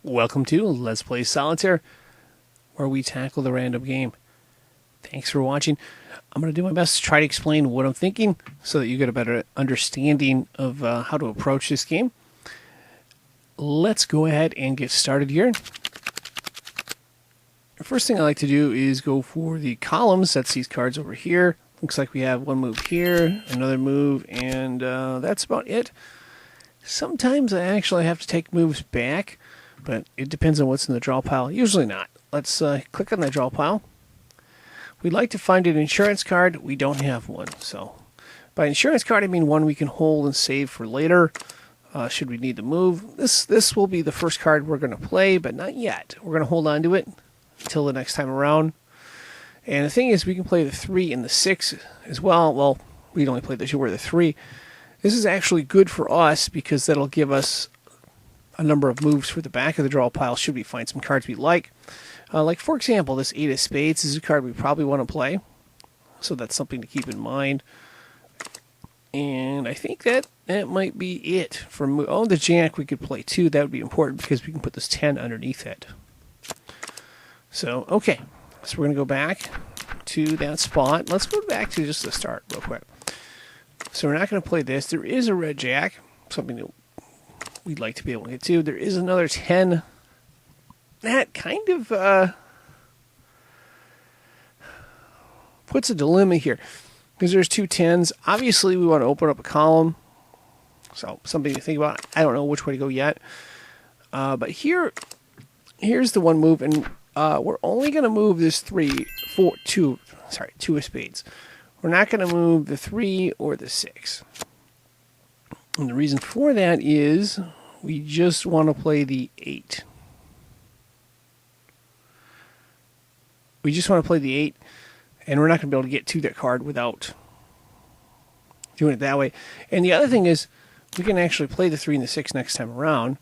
Welcome to Let's Play Solitaire, where we tackle the random game. Thanks for watching. I'm going to do my best to try to explain what I'm thinking so that you get a better understanding of how to approach this game. Let's go ahead and get started here. The first thing I like to do is go for the columns. That's these cards over here. Looks like we have one move here, another move, and that's about it. Sometimes I actually have to take moves back, but it depends on what's in the draw pile. Usually not. Let's click on that draw pile. We'd like to find an insurance card. We don't have one. So by insurance card, I mean one we can hold and save for later, should we need to move. This will be the first card we're going to play, but not yet. We're going to hold on to it until the next time around. And the thing is, we can play the 3 and the 6 as well. Well, we'd only play the 2 or the 3. This is actually good for us because that'll give us a number of moves for the back of the draw pile should we find some cards we like. Like, for example, this 8 of Spades is a card we probably want to play. So that's something to keep in mind. And I think that might be it for move. Oh, the Jack we could play too. That would be important because we can put this 10 underneath it. So, okay. So we're going to go back to that spot. Let's go back to just the start real quick. So we're not going to play this. There is a red Jack, something that we'd like to be able to get to. There is another 10. That kind of puts a dilemma here because there's two 10s. Obviously, we want to open up a column. So something to think about. I don't know which way to go yet. But here's the one move, and we're only going to move this 2 of Spades. We're not going to move the 3 or the 6. And the reason for that is we just want to play the 8. We just want to play the 8, and we're not going to be able to get to that card without doing it that way. And the other thing is we can actually play the 3 and the 6 next time around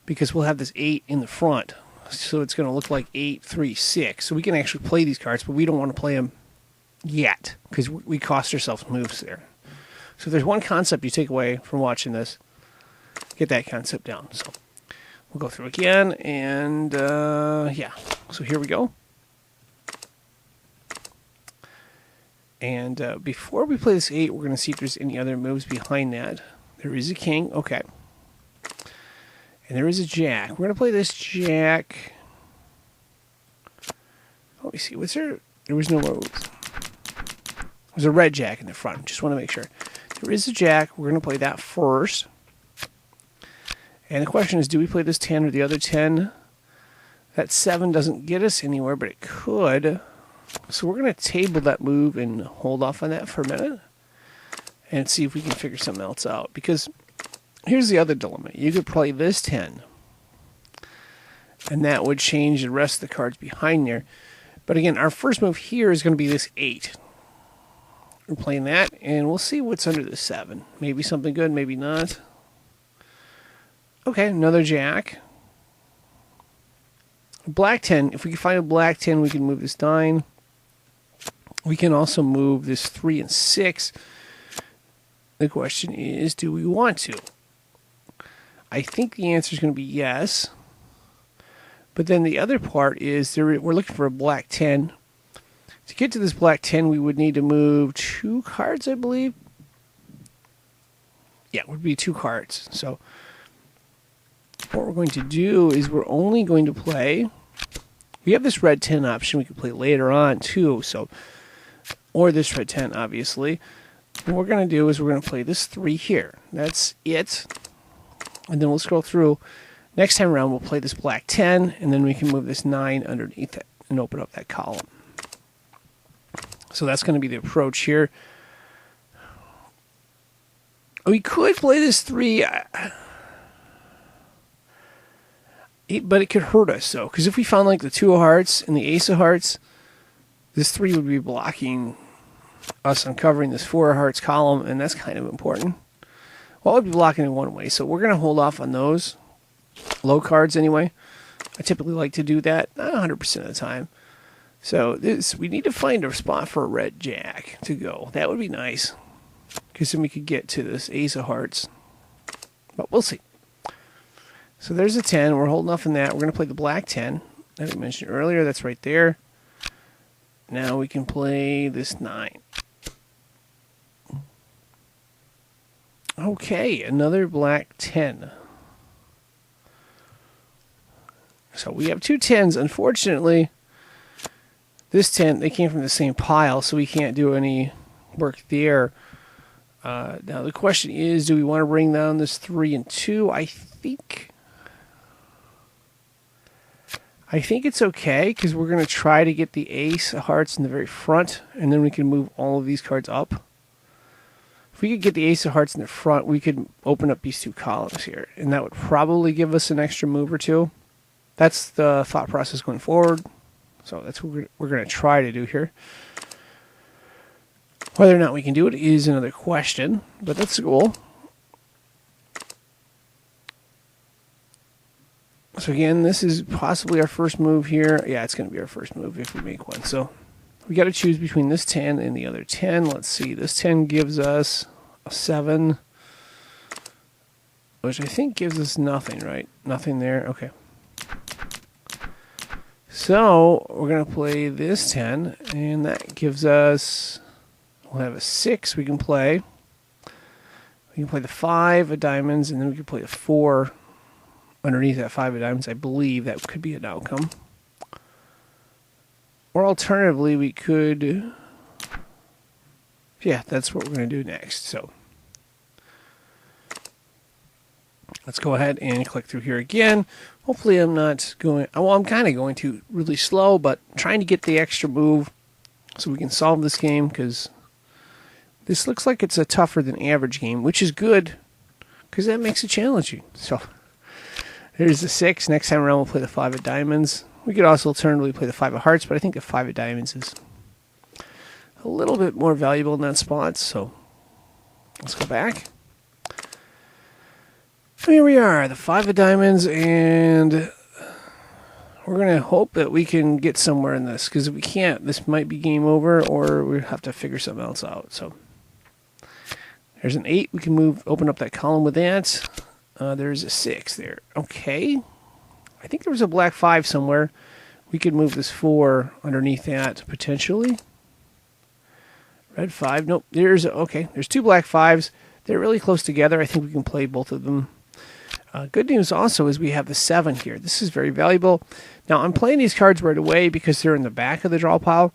because we'll have this 8 in the front. So it's going to look like 8, 3, 6. So we can actually play these cards, but we don't want to play them yet because we cost ourselves moves there. So there's one concept you take away from watching this. Get that concept down. So we'll go through again, and yeah. So here we go. And before we play this 8, we're going to see if there's any other moves behind that. There is a king. Okay. And there is a Jack. We're going to play this Jack. Let me see. Was there? There was no moves. There's a red Jack in the front. Just want to make sure. There is a Jack. We're going to play that first. And the question is, do we play this 10 or the other 10? That 7 doesn't get us anywhere, but it could. So we're going to table that move and hold off on that for a minute and see if we can figure something else out. Because here's the other dilemma. You could play this 10, and that would change the rest of the cards behind there. But again, our first move here is going to be this 8. We're playing that, and we'll see what's under the 7. Maybe something good, maybe not. Okay, another Jack. Black 10. If we can find a black 10, we can move this 9. We can also move this 3 and 6. The question is, do we want to? I think the answer is going to be yes. But then the other part is we're looking for a black 10. To get to this black 10, we would need to move 2 cards, I believe. Yeah, it would be 2 cards. So what we're going to do is we're only going to play. We have this red 10 option we can play later on too. So, or this red 10, obviously. What we're going to do is we're going to play this 3 here. That's it. And then we'll scroll through. Next time around, we'll play this black 10, and then we can move this 9 underneath it and open up that column. So that's going to be the approach here. We could play this 3, but it could hurt us, though. Because if we found like the 2 of hearts and the ace of hearts, this 3 would be blocking us uncovering this 4 of hearts column, and that's kind of important. Well, it would be blocking in one way, so we're going to hold off on those low cards anyway. I typically like to do that, not 100% of the time. So we need to find a spot for a red Jack to go. That would be nice, because then we could get to this ace of hearts. But we'll see. So there's a 10. We're holding off on that. We're going to play the black 10 that I mentioned earlier. That's right there. Now we can play this 9. Okay, another black 10. So we have 2 10s. Unfortunately, this 10, they came from the same pile, so we can't do any work there. Now the question is, do we want to bring down this 3 and 2? I think it's okay, because we're going to try to get the ace of hearts in the very front, and then we can move all of these cards up. If we could get the ace of hearts in the front, we could open up these 2 columns here, and that would probably give us an extra move or 2. That's the thought process going forward. So that's what we're going to try to do here. Whether or not we can do it is another question, but that's the goal. So again, this is possibly our first move here. Yeah, it's going to be our first move if we make one. So we got to choose between this 10 and the other 10. Let's see. This 10 gives us a 7, which I think gives us nothing, right? Nothing there. Okay. So we're going to play this 10, and that gives us, we'll have a 6 we can play. We can play the 5 of diamonds, and then we can play the 4 underneath that 5 of diamonds. I believe that could be an outcome. Or alternatively, we could, yeah, that's what we're going to do next. So let's go ahead and click through here again. Hopefully I'm not going, well, I'm kind of going to really slow, but trying to get the extra move so we can solve this game, because this looks like it's a tougher than average game, which is good, because that makes it challenging. So there's the 6. Next time around we'll play the 5 of diamonds. We could also alternatively play the 5 of hearts, but I think the 5 of diamonds is a little bit more valuable in that spot. So let's go back. Here we are, the 5 of diamonds, and we're going to hope that we can get somewhere in this, because if we can't, this might be game over, or we have to figure something else out. So there's an 8. We can open up that column with that. There's a 6 there. Okay. I think there was a black 5 somewhere. We could move this 4 underneath that, potentially. Red 5. Nope. Okay. There's 2 black 5s. They're really close together. I think we can play both of them. Good news also is we have the 7 here. This is very valuable. Now, I'm playing these cards right away because they're in the back of the draw pile.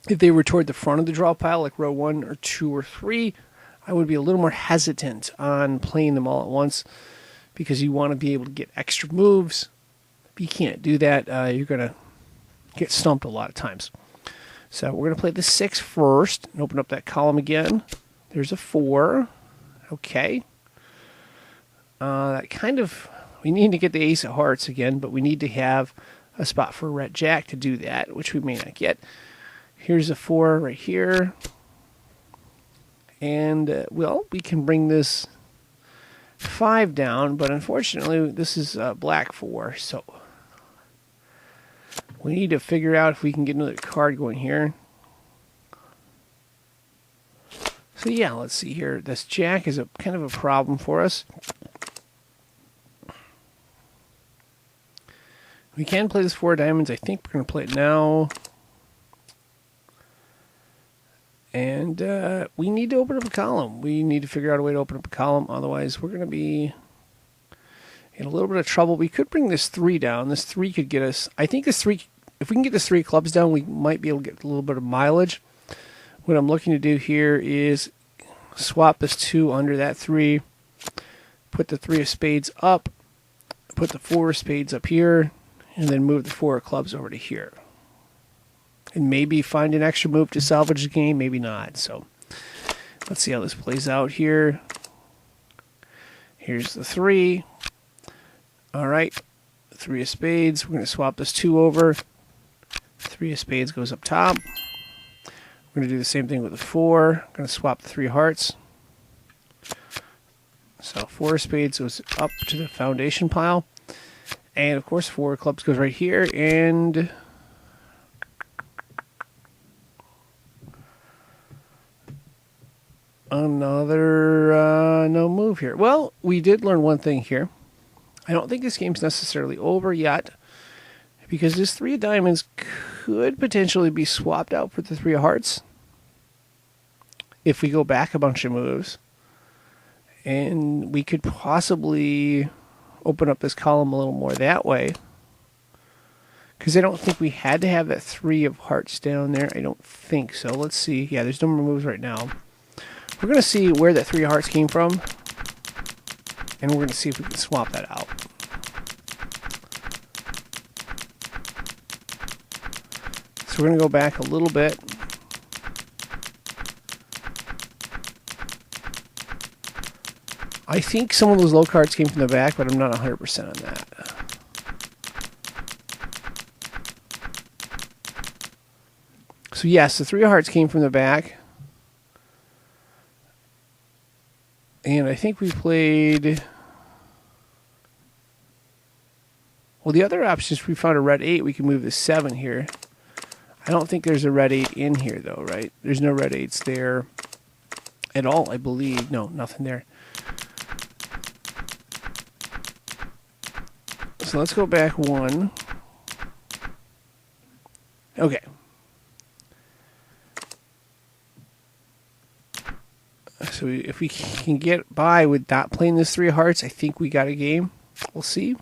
If they were toward the front of the draw pile, like row 1 or 2 or 3, I would be a little more hesitant on playing them all at once, because you want to be able to get extra moves. If you can't do that, you're going to get stumped a lot of times. So we're going to play the 6 first and open up that column again. There's a 4. Okay. We need to get the ace of hearts again, but we need to have a spot for red jack to do that, which we may not get. Here's a 4 right here. And, well, we can bring this 5 down, but unfortunately this is black 4, so we need to figure out if we can get another card going here. So yeah, let's see here. This jack is kind of a problem for us. We can play this 4 of diamonds. I think we're going to play it now. And we need to open up a column. We need to figure out a way to open up a column. Otherwise, we're going to be in a little bit of trouble. We could bring this 3 down. This 3 could get us, I think this 3, if we can get this 3 clubs down, we might be able to get a little bit of mileage. What I'm looking to do here is swap this 2 under that 3, put the 3 of spades up, put the 4 of spades up here, and then move the 4 of clubs over to here. And maybe find an extra move to salvage the game, maybe not. So let's see how this plays out here. Here's the 3. All right, 3 of spades. We're going to swap this 2 over. 3 of spades goes up top. We're going to do the same thing with the 4. I'm going to swap the 3 hearts. So 4 of spades goes up to the foundation pile. And, of course, 4 of clubs goes right here. And another no move here. Well, we did learn one thing here. I don't think this game's necessarily over yet, because this 3 of diamonds could potentially be swapped out for the 3 of hearts if we go back a bunch of moves. And we could possibly open up this column a little more that way, because I don't think we had to have that 3 of hearts down there. I don't think so. Let's see. Yeah, there's no more moves right now. We're going to see where that 3 of hearts came from, and we're going to see if we can swap that out. So we're going to go back a little bit. I think some of those low cards came from the back, but I'm not 100% on that. So yes, the 3 of hearts came from the back. And I think we played... Well, the other option is we found a red 8. We can move the 7 here. I don't think there's a red 8 in here, though, right? There's no red 8s there at all, I believe. No, nothing there. So let's go back 1. Okay. So if we can get by with not playing this 3 of hearts, I think we got a game. We'll see.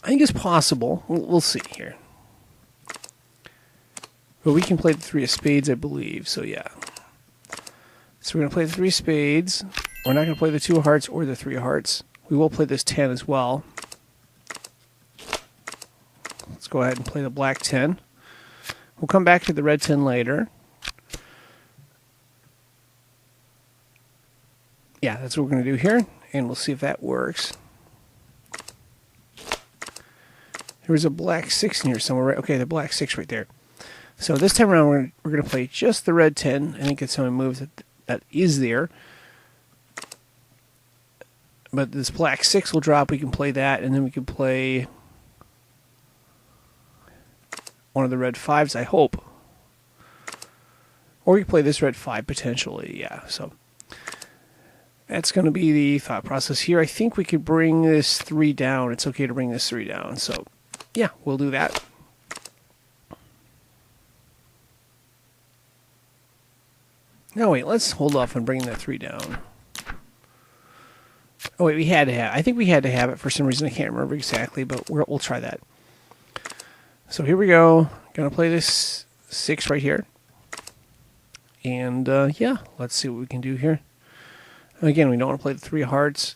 I think it's possible. We'll see here. But we can play the 3 of spades, I believe. So yeah. So we're going to play the 3 of spades. We're not going to play the 2 of hearts or the 3 of hearts. We will play this 10 as well. Let's go ahead and play the black 10. We'll come back to the red 10 later. Yeah, that's what we're going to do here. And we'll see if that works. There was a black 6 in here somewhere, right? Okay, the black 6 right there. So this time around, we're going to play just the red 10. I think it's how many moves that is there. But this black 6 will drop. We can play that, and then we can play one of the red 5s, I hope. Or we can play this red 5 potentially, yeah. So that's going to be the thought process here. I think we could bring this 3 down. It's okay to bring this 3 down. So yeah, we'll do that. No, wait, let's hold off on bringing that 3 down. Oh, wait, we had to have I think we had to have it for some reason. I can't remember exactly, but we'll try that. So here we go. Going to play this 6 right here. And, yeah, let's see what we can do here. Again, we don't want to play the 3 of hearts.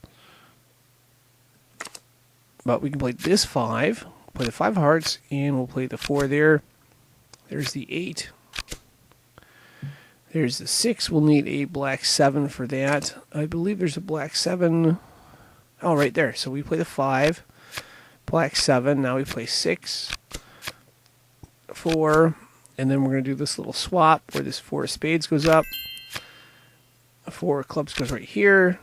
But we can play this 5. Play the 5 of hearts, and we'll play the 4 there. There's the 8. There's the 6. We'll need a black 7 for that. I believe there's a black 7. Oh, right there. So we play the 5. Black 7. Now we play 6. 4. And then we're going to do this little swap where this 4 of spades goes up. 4 of clubs goes right here.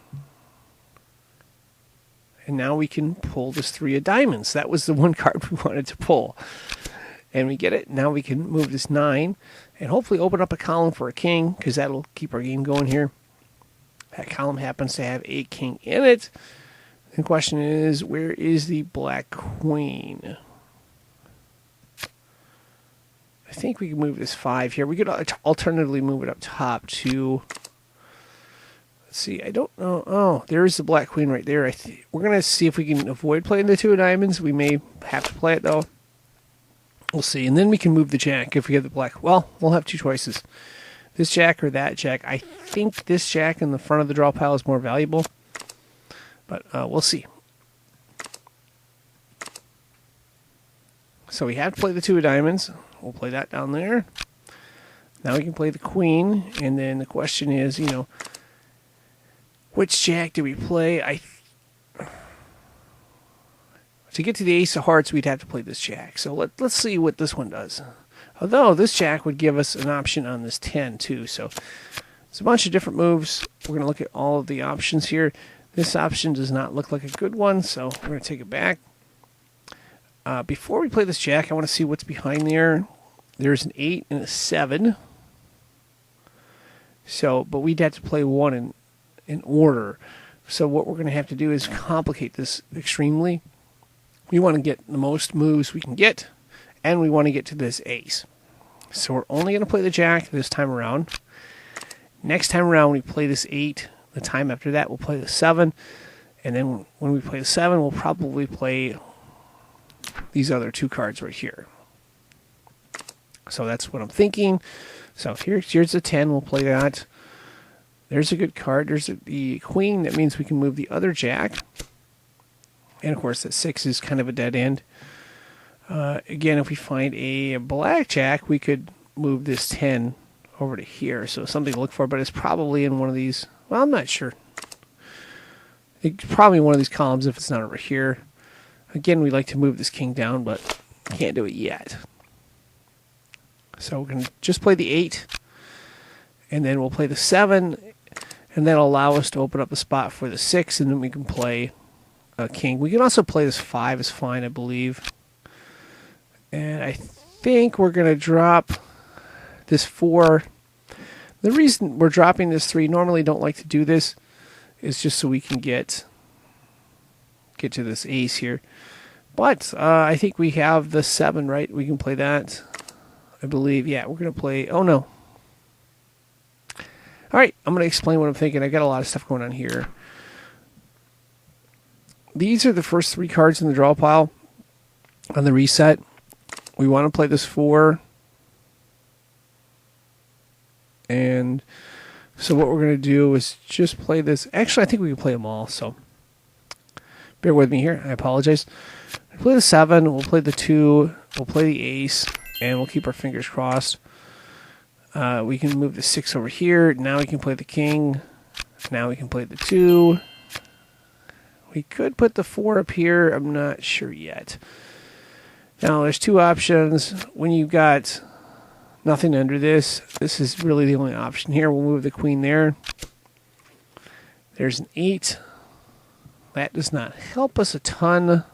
And now we can pull this 3 of diamonds. That was the one card we wanted to pull. And we get it. Now we can move this 9 and hopefully open up a column for a king, because that'll keep our game going here. That column happens to have a king in it. The question is, where is the black queen? I think we can move this 5 here. We could alternatively move it up top to... Let's see, I don't know. Oh, there's the black queen right there. We're going to see if we can avoid playing the 2 of diamonds. We may have to play it, though. We'll see. And then we can move the jack if we get the black. Well, we'll have 2 choices. This jack or that jack. I think this jack in the front of the draw pile is more valuable. But we'll see. So we have to play the 2 of diamonds. We'll play that down there. Now we can play the queen. And then the question is, you know, which jack do we play? To get to the ace of hearts, we'd have to play this jack. So let's see what this one does. Although this jack would give us an option on this 10 too. So it's a bunch of different moves. We're going to look at all of the options here. This option does not look like a good one, so we're going to take it back. Before we play this jack, I want to see what's behind there. There's an 8 and a 7. So, but we'd have to play one in order. So what we're going to have to do is complicate this extremely. We want to get the most moves we can get, and we want to get to this ace. So we're only going to play the jack this time around. Next time around, we play this 8. The time after that, we'll play the 7. And then when we play the 7, we'll probably play these other 2 cards right here. So that's what I'm thinking. So here's the 10. We'll play that. There's a good card. There's the queen. That means we can move the other jack. And, of course, that 6 is kind of a dead end. Again, if we find a blackjack, we could move this 10 over to here. So something to look for, but it's probably in one of these. Well, I'm not sure. It's probably in one of these columns if it's not over here. Again, we'd like to move this king down, but can't do it yet. So we're going to just play the 8, and then we'll play the 7, and that'll allow us to open up the spot for the 6, and then we can play a king. We can also play this 5 is fine, I believe. And I think we're going to drop this 4. The reason we're dropping this 3, normally don't like to do this, is just so we can get to this ace here. But I think we have the 7, right? We can play that, I believe. Yeah, we're going to play... Oh, no. All right, I'm going to explain what I'm thinking. I got a lot of stuff going on here. These are the first 3 cards in the draw pile on the reset. We want to play this 4. And so what we're going to do is just play this. Actually, I think we can play them all, so bear with me here. I apologize. We'll play the 7, we'll play the 2, we'll play the ace, and we'll keep our fingers crossed. We can move the 6 over here. Now we can play the king. Now we can play the 2. We could put the 4 up here. I'm not sure yet. Now, there's 2 options. When you've got nothing under this, this is really the only option here. We'll move the queen there. There's an 8. That does not help us a ton.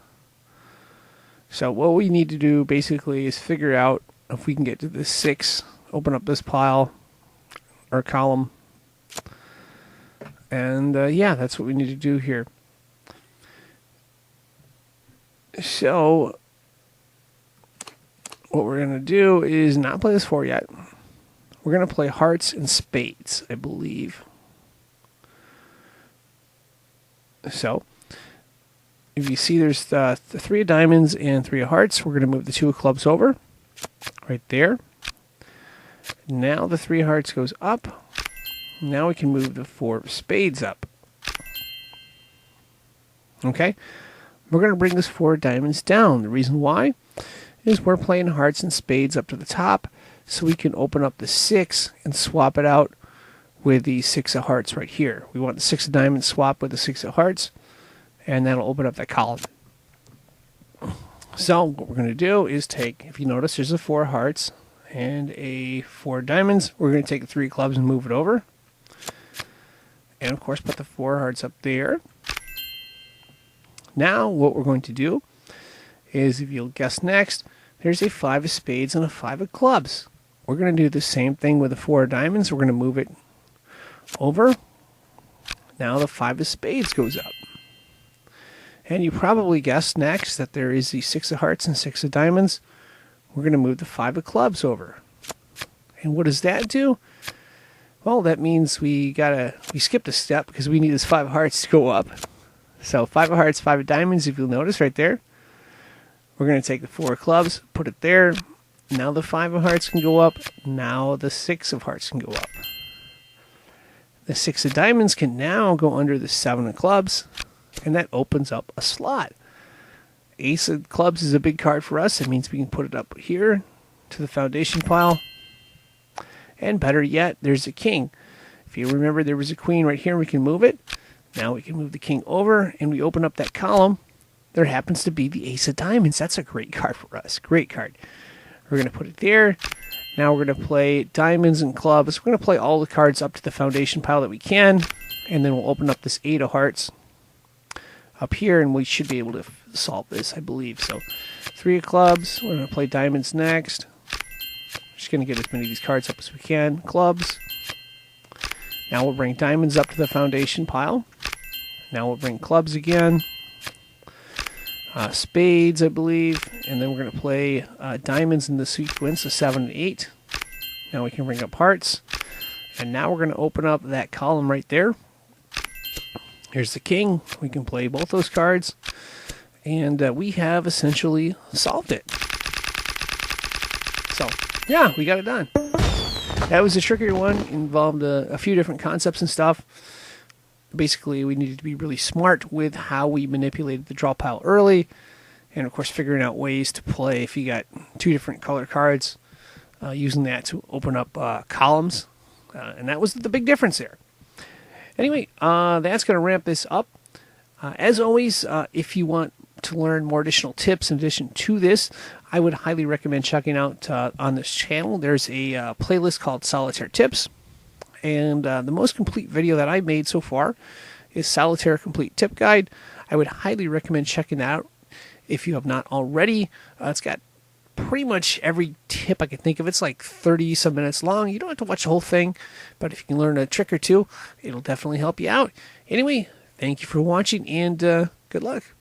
So what we need to do basically is figure out if we can get to this 6, open up this pile or column. And yeah, that's what we need to do here. So what we're going to do is not play this 4 yet. We're going to play hearts and spades, I believe. So if you see there's the 3 of diamonds and 3 of hearts, we're going to move the 2 of clubs over right there. Now the 3 of hearts goes up. Now we can move the 4 of spades up. Okay? We're going to bring this 4 of diamonds down. The reason why is we're playing hearts and spades up to the top, so we can open up the 6 and swap it out with the 6 of hearts right here. We want the 6 of diamonds swap with the 6 of hearts, and that'll open up that column. So what we're going to do is take, if you notice, there's a 4 of hearts and a 4 of diamonds. We're going to take the 3 of clubs and move it over. And of course put the 4 of hearts up there. Now what we're going to do is, if you'll guess next, there's a 5 of spades and a 5 of clubs. We're going to do the same thing with the 4 of diamonds. We're going to move it over. Now the 5 of spades goes up. And you probably guessed next that there is the 6 of hearts and 6 of diamonds. We're going to move the 5 of clubs over. And what does that do? Well, that means we skipped a step because we need this 5 of hearts to go up. So 5 of hearts, 5 of diamonds, if you'll notice right there. We're going to take the 4 of clubs, put it there. Now the 5 of hearts can go up. Now the 6 of hearts can go up. The 6 of diamonds can now go under the 7 of clubs, and that opens up a slot. Ace of clubs is a big card for us. It means we can put it up here to the foundation pile. And better yet, there's a king. If you remember, there was a queen right here. We can move it. Now we can move the king over, and we open up that column. There happens to be the ace of diamonds. That's a great card for us. Great card. We're going to put it there. Now we're going to play diamonds and clubs. We're going to play all the cards up to the foundation pile that we can. And then we'll open up this 8 of hearts up here, and we should be able to solve this, I believe. So 3 of clubs. We're going to play diamonds next. Just going to get as many of these cards up as we can. Clubs. Now we'll bring diamonds up to the foundation pile. Now we'll bring clubs again. Spades, I believe. And then we're going to play diamonds in the sequence of 7 and 8. Now we can bring up hearts. And now we're going to open up that column right there. Here's the king. We can play both those cards. And we have essentially solved it. So, yeah, we got it done. That was a trickier one. Involved a few different concepts and stuff. Basically, we needed to be really smart with how we manipulated the draw pile early. And, of course, figuring out ways to play if you got two different color cards. Using that to open up columns. And that was the big difference there. Anyway, that's going to wrap this up. As always, if you want to learn more additional tips in addition to this, I would highly recommend checking out on this channel. There's a playlist called Solitaire Tips. And the most complete video that I've made so far is Solitaire Complete Tip Guide. I would highly recommend checking that out if you have not already. It's got pretty much every tip I can think of. It's like 30-some minutes long. You don't have to watch the whole thing, but if you can learn a trick or two, it'll definitely help you out. Anyway, thank you for watching, and good luck.